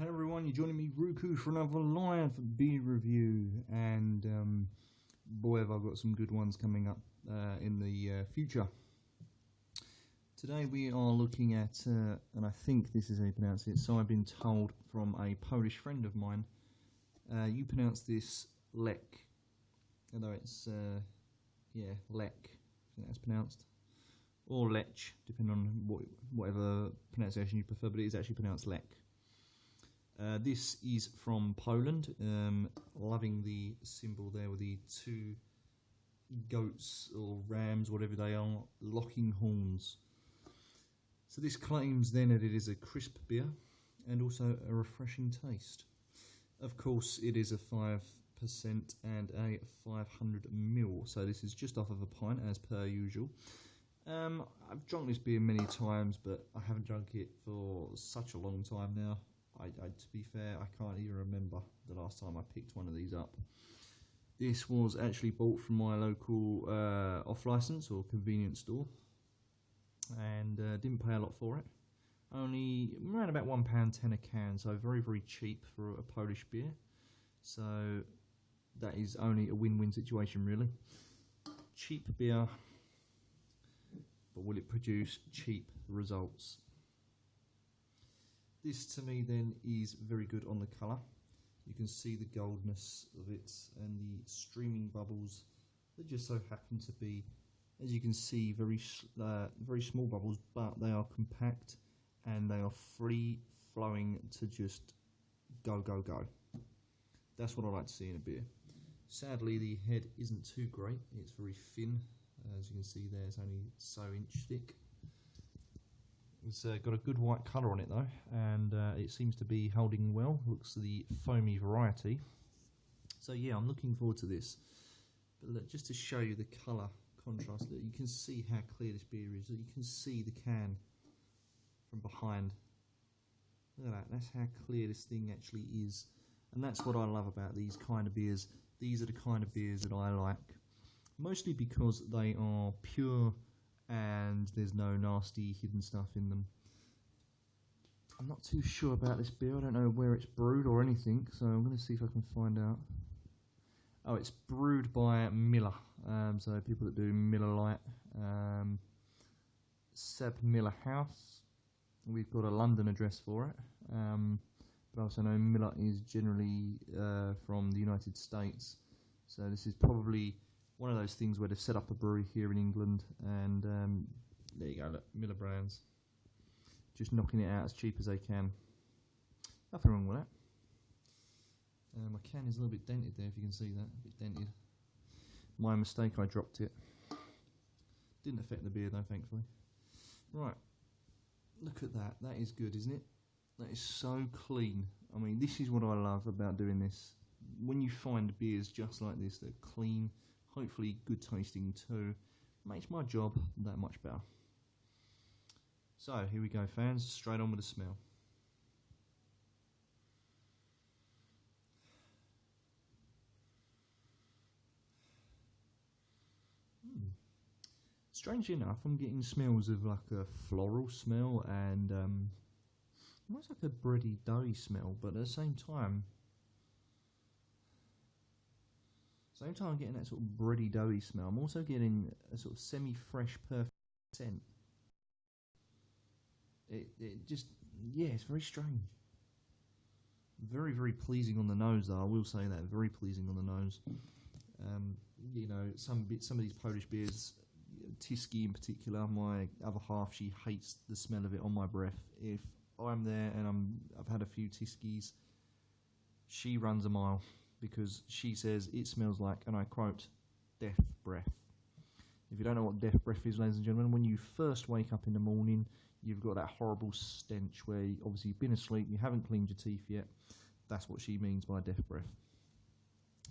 Hello everyone, you're joining me, Ruku, for another live beer review, and boy have I got some good ones coming up in the future. Today we are looking at, and I think this is how you pronounce it, so I've been told from a Polish friend of mine, you pronounce this Lech, although it's, Lech, I think that's pronounced, or Lech, depending on whatever pronunciation you prefer, but it is actually pronounced Lech. This is from Poland. Loving the symbol there with the two goats or rams, whatever they are, locking horns. So this claims then that it is a crisp beer and also a refreshing taste. Of course, it is a 5% and a 500ml, so this is just off of a pint as per usual. I've drunk this beer many times, but I haven't drunk it for such a long time now. To be fair, I can't even remember the last time I picked one of these up. This was actually bought from my local off-licence or convenience store, and didn't pay a lot for it. Only around about £1.10 a can, so very, very cheap for a Polish beer. So that is only a win-win situation, really. Cheap beer, but will it produce cheap results? This to me then is very good on the colour. You can see the goldness of it and the streaming bubbles. They just so happen to be, as you can see, very small bubbles, but they are compact and they are free flowing to just go, go, go. That's what I like to see in a beer. Sadly, the head isn't too great. It's very thin. As you can see there, it's only so inch thick. It's got a good white colour on it though, and it seems to be holding well. Looks the foamy variety. So yeah, I'm looking forward to this. But look, just to show you the colour contrast, look, you can see how clear this beer is. You can see the can from behind. Look at that, that's how clear this thing actually is. And that's what I love about these kind of beers. These are the kind of beers that I like. Mostly because they are pure and there's no nasty hidden stuff in them. I'm not too sure about this beer. I don't know where it's brewed or anything, so I'm going to see if I can find out. Oh, it's brewed by Miller, so people that do Miller Lite, Seb Miller House. We've got a London address for it, but I also know Miller is generally from the United States, so this is probably one of those things where they've set up a brewery here in England, and there you go, look, Miller brands. Just knocking it out as cheap as they can. Nothing wrong with that. My can is a little bit dented there, if you can see that, a bit dented. My mistake, I dropped it. Didn't affect the beer though, thankfully. Right, look at that, that is good, isn't it? That is so clean. I mean, this is what I love about doing this. When you find beers just like this, they're clean, hopefully good tasting too, makes my job that much better. So here we go, fans, straight on with the smell. Strangely enough, I'm getting smells of like a floral smell and almost like a bready doughy smell, but at the same time I'm getting that sort of bready doughy smell. I'm also getting a sort of semi-fresh, perfect scent. It just, yeah, it's very strange. Very, very pleasing on the nose though, I will say that, very pleasing on the nose. You know, some of these Polish beers, Tiski in particular, my other half, she hates the smell of it on my breath. If I'm there and I've had a few Tiskis, she runs a mile, because she says it smells like, and I quote, death breath. If you don't know what death breath is, ladies and gentlemen, when you first wake up in the morning, you've got that horrible stench where obviously you've been asleep, you haven't cleaned your teeth yet. That's what she means by death breath.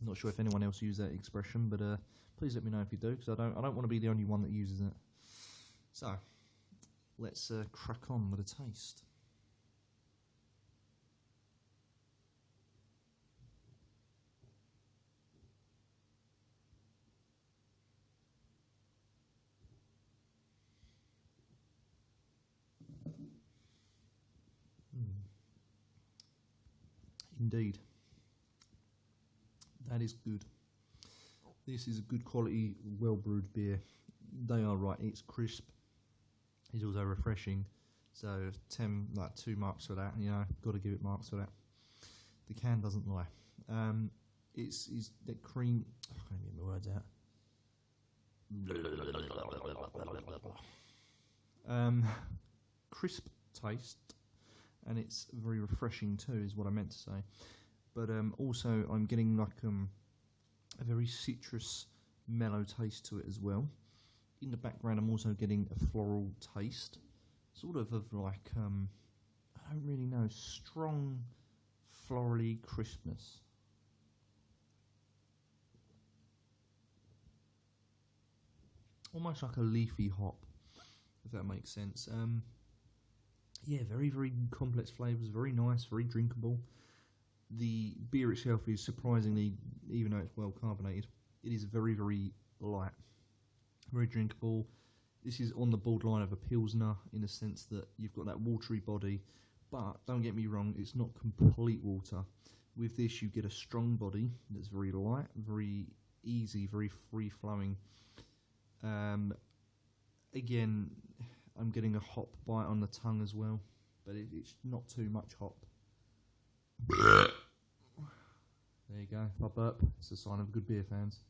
I'm not sure if anyone else uses that expression, but please let me know if you do, because I don't want to be the only one that uses it. So, let's crack on with a taste. Indeed. That is good. This is a good quality, well brewed beer. They are right, it's crisp. It's also refreshing. So 2 marks for that, you know, got to give it marks for that. The can doesn't lie. It's that cream, I can't get my words out. Crisp taste, and it's very refreshing too, is what I meant to say. But also I'm getting like a very citrus, mellow taste to it as well. In the background I'm also getting a floral taste, sort of like, I don't really know, strong florally crispness. Almost like a leafy hop, if that makes sense. Yeah, very, very complex flavours, very nice, very drinkable. The beer itself is surprisingly, even though it's well carbonated, it is very, very light, very drinkable. This is on the borderline of a Pilsner in the sense that you've got that watery body, but don't get me wrong, it's not complete water. With this you get a strong body that's very light, very easy, very free-flowing. Again, I'm getting a hop bite on the tongue as well, but it's not too much hop. There you go. If I burp, it's a sign of good beer, fans.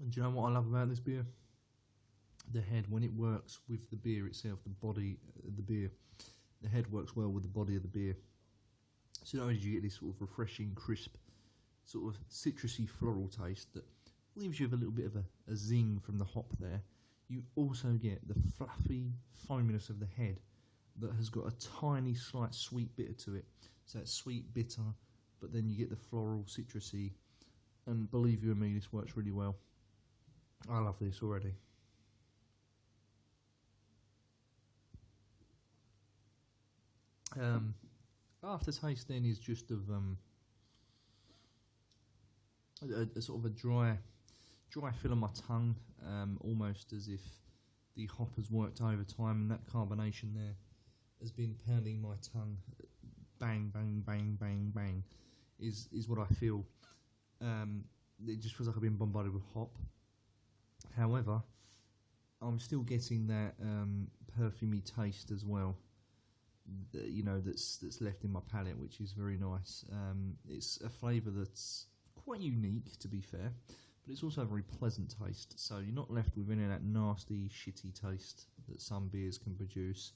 And do you know what I love about this beer? The head, when it works with the beer itself, the body of the beer, the head works well with the body of the beer. So not only do you get this sort of refreshing, crisp, sort of citrusy floral taste that leaves you with a little bit of a zing from the hop there, you also get the fluffy foaminess of the head that has got a tiny slight sweet bitter to it. So it's sweet, bitter, but then you get the floral, citrusy, and believe you and me, this works really well. I love this already. Aftertaste then is just of a sort of a dry feel on my tongue, almost as if the hop has worked overtime and that carbonation there has been pounding my tongue. Bang, bang, bang, bang, bang, is what I feel. It just feels like I've been bombarded with hop. However, I'm still getting that perfumey taste as well. You know, that's left in my palate, which is very nice. It's a flavour that's quite unique, to be fair, but it's also a very pleasant taste. So you're not left with any of that nasty, shitty taste that some beers can produce.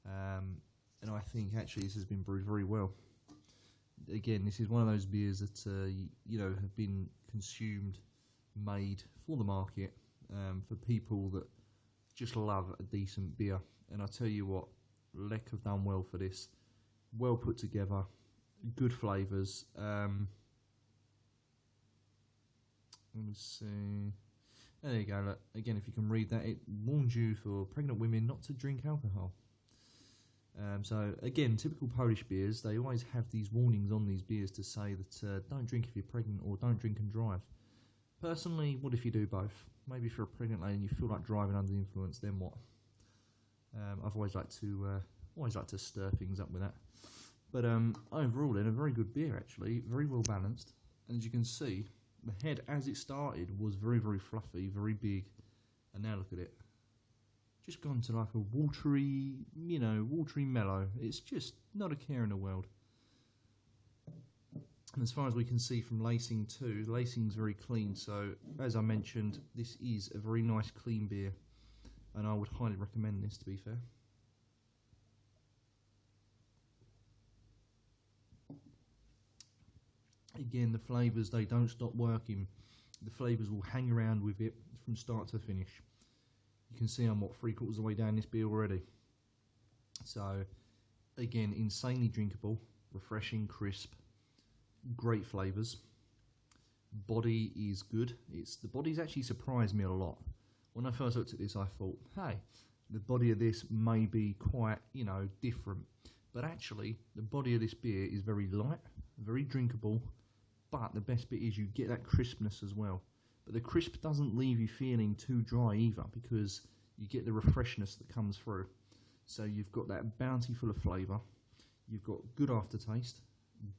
And I think actually this has been brewed very well. Again, this is one of those beers that you know, have been consumed, made for the market, for people that just love a decent beer. And I tell you what, Lech have done well for this. Well put together, good flavours. Let me see. There you go. Look, again, if you can read that, it warns you for pregnant women not to drink alcohol. So again, typical Polish beers, they always have these warnings on these beers to say that don't drink if you're pregnant or don't drink and drive. Personally, what if you do both? Maybe if you're a pregnant lady and you feel like driving under the influence, then what? I've always liked to stir things up with that. But overall, then a very good beer actually, very well balanced. And as you can see, the head as it started was very, very fluffy, very big, and now look at it. Just gone to like a watery, you know, watery mellow. It's just not a care in the world. And as far as we can see from lacing too, the lacing's very clean. So as I mentioned, this is a very nice clean beer, and I would highly recommend this, to be fair. Again, the flavours, they don't stop working. The flavours will hang around with it from start to finish. You can see I'm, what, 3/4 of the way down this beer already. So, again, insanely drinkable, refreshing, crisp, great flavours. Body is good. The body's actually surprised me a lot. When I first looked at this, I thought, hey, the body of this may be quite, you know, different. But actually, the body of this beer is very light, very drinkable, but the best bit is you get that crispness as well. but the crisp doesn't leave you feeling too dry either, because you get the refreshness that comes through. So you've got that bounty full of flavour, you've got good aftertaste,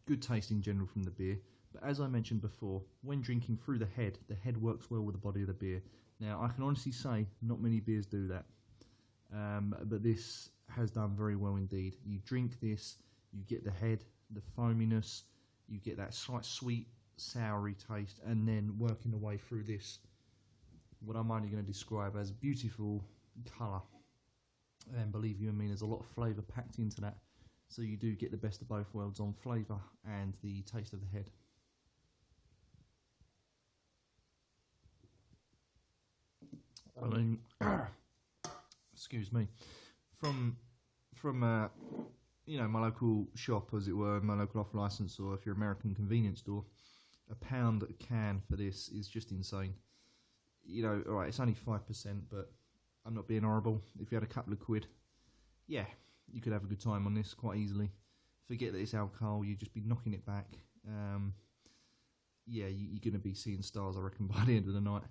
good taste in general from the beer, but as I mentioned before, when drinking through the head works well with the body of the beer. Now, I can honestly say not many beers do that, but this has done very well indeed. You drink this, you get the head, the foaminess, you get that slight sweet, soury taste, and then working the way through this, what I'm only going to describe as beautiful colour. And believe you me, there's a lot of flavour packed into that, so you do get the best of both worlds on flavour and the taste of the head. I mean, excuse me, from you know, my local shop, as it were, my local off licence, or if you're American convenience store, £1 a can for this is just insane. You know, alright, it's only 5%, but I'm not being horrible. If you had a couple of quid, yeah, you could have a good time on this quite easily. Forget that it's alcohol, you'd just be knocking it back. Yeah, you're going to be seeing stars, I reckon, by the end of the night.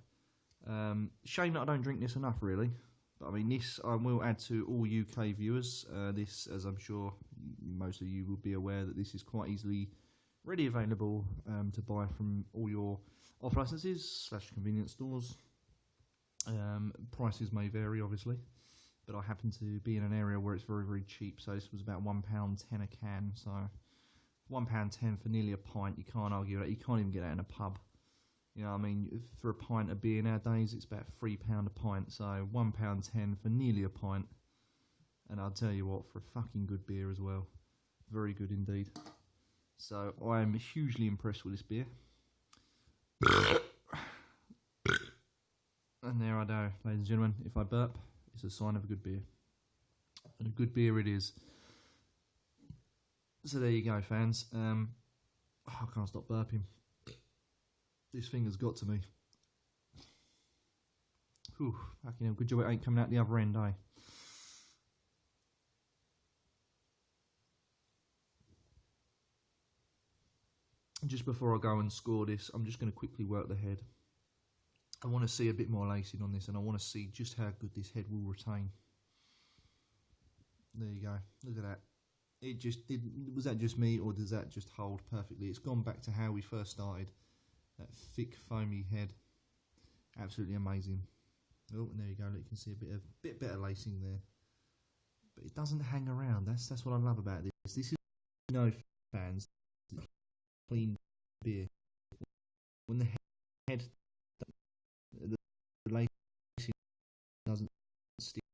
Shame that I don't drink this enough, really. But I mean, this I will add to all UK viewers. This, as I'm sure most of you will be aware, that this is quite easily ready available to buy from all your off licenses / convenience stores. Prices may vary, obviously, but I happen to be in an area where it's very, very cheap. So this was about £1.10 a can. So £1.10 for nearly a pint. You can't argue that. You can't even get that in a pub. You know what I mean? For a pint of beer nowadays, it's about £3 a pint. So £1.10 for nearly a pint. And I'll tell you what, for a fucking good beer as well. Very good indeed. So I am hugely impressed with this beer. And there I go, ladies and gentlemen. If I burp, it's a sign of a good beer. And a good beer it is. So there you go, fans. I can't stop burping. This thing has got to me. Whew, fucking hell, good job it ain't coming out the other end, eh? Just before I go and score this, I'm just going to quickly work the head. I want to see a bit more lacing on this, and I want to see just how good this head will retain. There you go, look at that. It just did. Was that just me, or does that just hold perfectly? It's gone back to how we first started. That thick, foamy head, absolutely amazing. Oh, and there you go. Look, you can see a bit better lacing there, but it doesn't hang around. That's what I love about this. This is, you know, fans, clean beer. When the head, the lacing doesn't stick